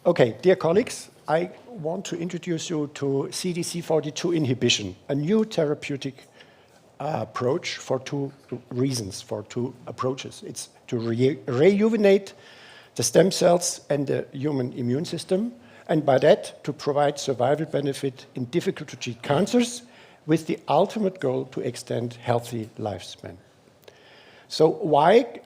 Okay, dear colleagues, I want to introduce you to CDC42 inhibition, a new therapeutic approach for two reasons, for two approaches. It's to rejuvenate the stem cells and the human immune system, and by that to provide survival benefit in difficult to treat cancers with the ultimate goal to extend healthy lifespan. So why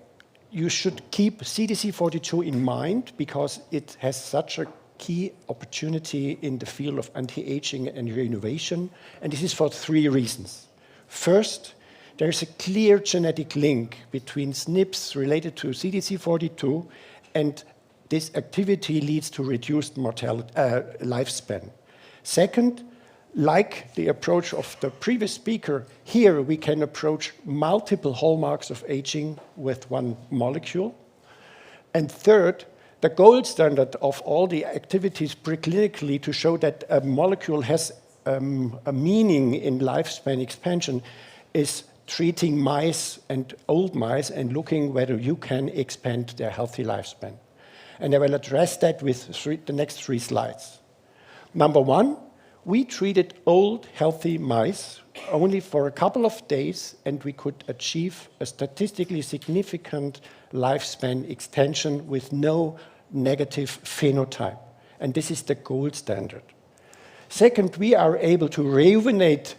you should keep CDC42 in mind? Because it has such a key opportunity in the field of anti-aging and rejuvenation, and this is for three reasons. First, there is a clear genetic link between SNPs related to CDC42, and this activity leads to reduced mortality, lifespan. Second, like the approach of the previous speaker, here we can approach multiple hallmarks of aging with one molecule. And third, the gold standard of all the activities preclinically to show that a molecule has a meaning in lifespan expansion is treating mice and old mice and looking whether you can expand their healthy lifespan. And I will address that with the next three slides. Number one, we treated old, healthy mice only for a couple of days, and we could achieve a statistically significant lifespan extension with no negative phenotype. And this is the gold standard. Second, we are able to rejuvenate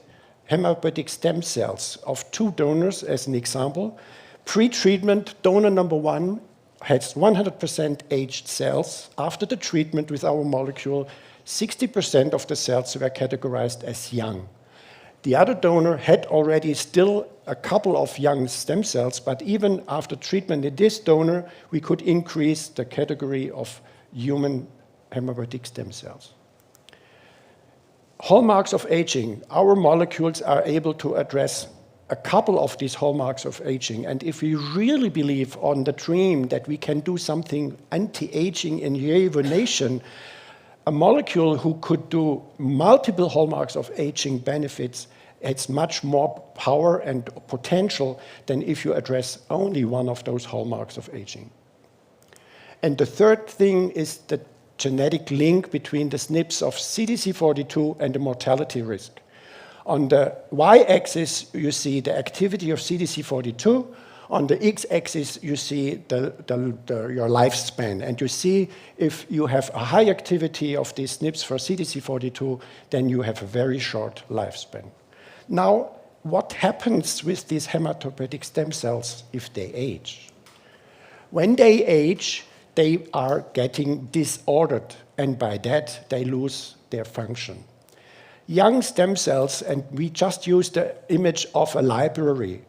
hematopoietic stem cells of two donors, as an example. Pre-treatment, donor number one has 100% aged cells. After the treatment with our molecule, 60% of the cells were categorized as young. The other donor had already still a couple of young stem cells, but even after treatment in this donor, we could increase the category of human hematopoietic stem cells. Hallmarks of aging. Our molecules are able to address a couple of these hallmarks of aging, and if we really believe on the dream that we can do something anti-aging and rejuvenation, a molecule who could do multiple hallmarks of aging benefits has much more power and potential than if you address only one of those hallmarks of aging. And the third thing is the genetic link between the SNPs of CDC42 and the mortality risk. On the y-axis, you see the activity of CDC42. On the x-axis, you see your lifespan, and you see if you have a high activity of these SNPs for CDC42, then you have a very short lifespan. Now, what happens with these hematopoietic stem cells if they age? When they age, they are getting disordered, and by that, they lose their function. Young stem cells, and we just use the image of a library.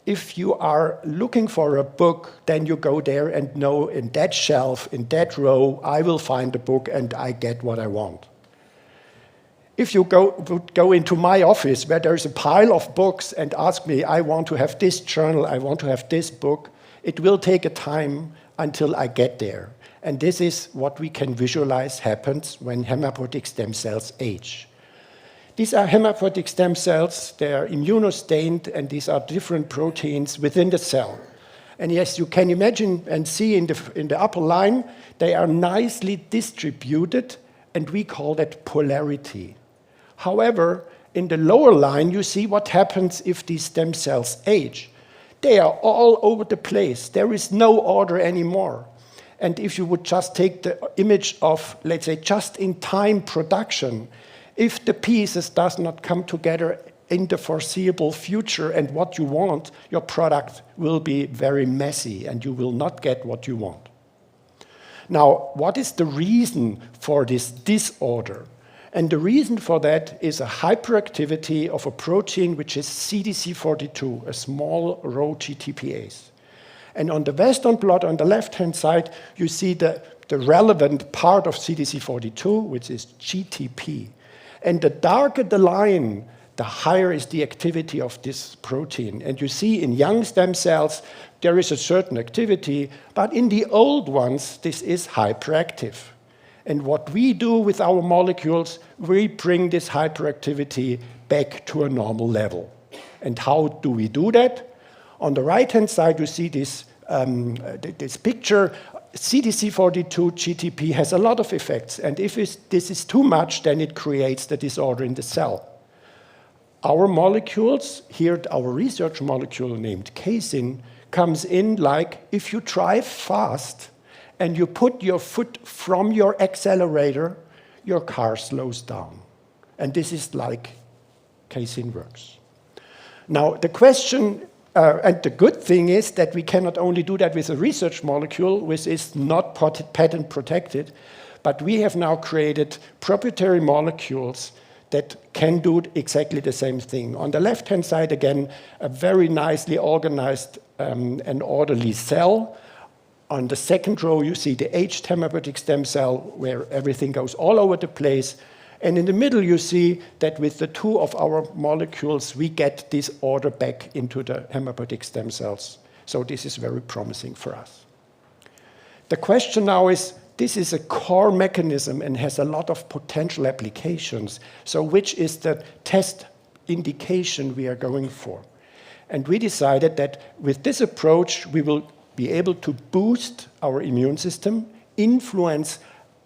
If you are looking for a book, then you go there and know in that shelf, in that row, I will find a book and I get what I want. If you would go into my office where there's a pile of books and ask me, I want to have this journal, I want to have this book, it will take a time until I get there. And this is what we can visualize happens when hematopoietic stem cells age. These are hematopoietic stem cells. They are immunostained, and these are different proteins within the cell. And yes, you can imagine and see in the upper line, they are nicely distributed, and we call that polarity. However, in the lower line, you see what happens if these stem cells age. They are all over the place. There is no order anymore. And if you would just take the image of, let's say, just-in-time production, if the pieces does not come together in the foreseeable future and what you want, your product will be very messy and you will not get what you want. Now, what is the reason for this disorder? And the reason for that is a hyperactivity of a protein which is CDC42, a small row GTPase. And on the Western blot on the left-hand side, you see the relevant part of CDC42, which is GTP. And the darker the line, the higher is the activity of this protein. And you see in young stem cells, there is a certain activity, but in the old ones, this is hyperactive. And what we do with our molecules, we bring this hyperactivity back to a normal level. And how do we do that? On the right-hand side, you see this picture CDC42 GTP has a lot of effects, and if this is too much, then it creates the disorder in the cell. Our molecules, here our research molecule named casein, comes in like if you drive fast and you put your foot from your accelerator, your car slows down. And this is like casein works. Now, the question, and the good thing is that we cannot only do that with a research molecule, which is not patent protected, but we have now created proprietary molecules that can do exactly the same thing. On the left-hand side, again, a very nicely organized and orderly cell. On the second row, you see the aged hematopoietic stem cell, where everything goes all over the place. And in the middle, you see that with the two of our molecules, we get this order back into the hematopoietic stem cells. So this is very promising for us. The question now is, this is a core mechanism and has a lot of potential applications. So which is the test indication we are going for? And we decided that with this approach, we will be able to boost our immune system, influence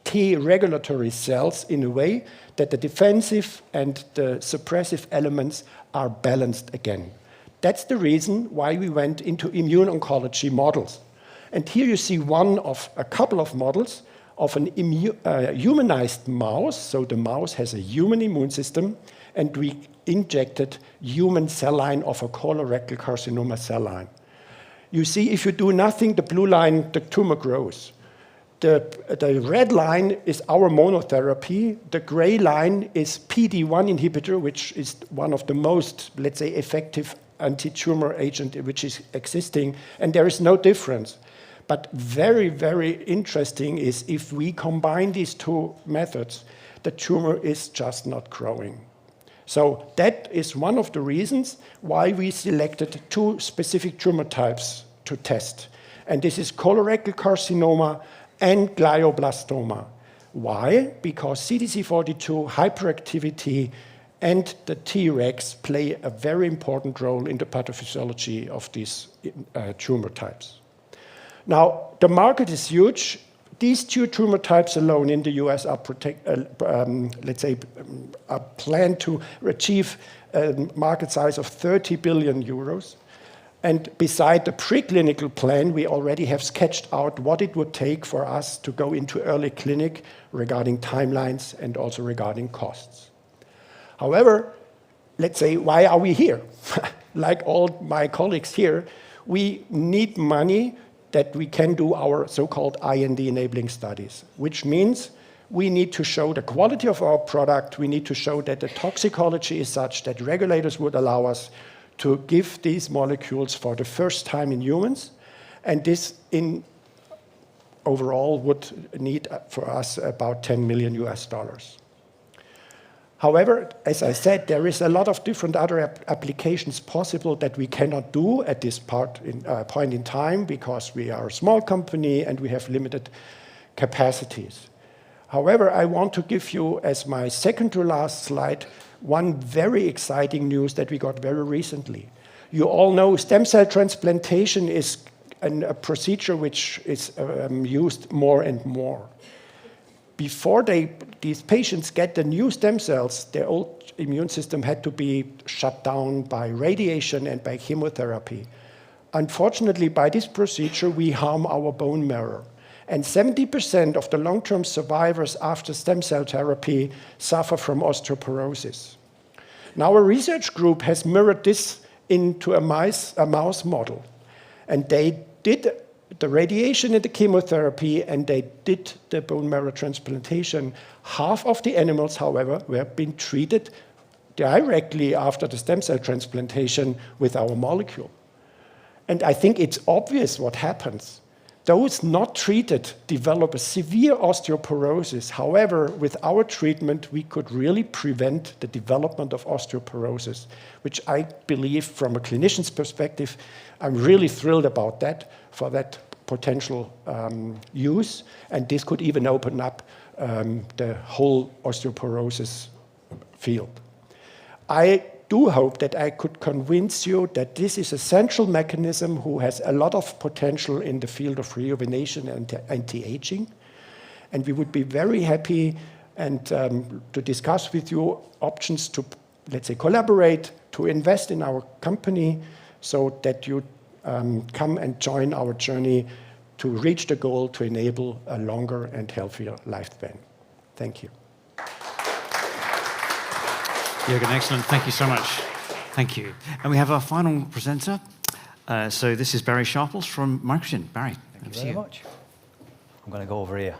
T regulatory cells in a way that the defensive and the suppressive elements are balanced again. That's the reason why we went into immune oncology models. And here you see one of a couple of models of an humanized mouse. So the mouse has a human immune system, and we injected human cell line of a colorectal carcinoma cell line. You see, if you do nothing, the blue line, the tumor grows. The red line is our monotherapy. The gray line is PD-1 inhibitor, which is one of the most, let's say, effective anti-tumor agent which is existing, and there is no difference. But very, very interesting is if we combine these two methods, the tumor is just not growing. So that is one of the reasons why we selected two specific tumor types to test. And this is colorectal carcinoma and glioblastoma. Why? Because CDC42 hyperactivity and the Tregs play a very important role in the pathophysiology of these tumor types. Now, the market is huge. These two tumor types alone in the US are planned to achieve a market size of 30 billion euros. And beside the preclinical plan, we already have sketched out what it would take for us to go into early clinic regarding timelines and also regarding costs. However, let's say, why are we here? Like all my colleagues here, we need money that we can do our so-called IND-enabling studies, which means we need to show the quality of our product, we need to show that the toxicology is such that regulators would allow us to give these molecules for the first time in humans, and this in overall would need for us about $10 million US. However, as I said, there is a lot of different other applications possible that we cannot do at this point in time because we are a small company and we have limited capacities. However, I want to give you, as my second to last slide, one very exciting news that we got very recently. You all know stem cell transplantation is a procedure which is used more and more. Before these patients get the new stem cells, their old immune system had to be shut down by radiation and by chemotherapy. Unfortunately, by this procedure, we harm our bone marrow. And 70% of the long-term survivors after stem cell therapy suffer from osteoporosis. Now, a research group has mirrored this into a mouse model. And they did the radiation and the chemotherapy, and they did the bone marrow transplantation. Half of the animals, however, were being treated directly after the stem cell transplantation with our molecule. And I think it's obvious what happens. Those not treated develop a severe osteoporosis. However, with our treatment, we could really prevent the development of osteoporosis, which I believe from a clinician's perspective, I'm really thrilled about that, for that potential use. And this could even open up the whole osteoporosis field. I do hope that I could convince you that this is a central mechanism who has a lot of potential in the field of rejuvenation and anti-aging. And we would be very happy and to discuss with you options to, let's say, collaborate, to invest in our company so that you come and join our journey to reach the goal to enable a longer and healthier lifespan. Thank you. Jürgen, excellent. Thank you so much. Thank you. And we have our final presenter. So this is Barry Sharples from Microgen. Barry, thank you very much. I'm going to go over here.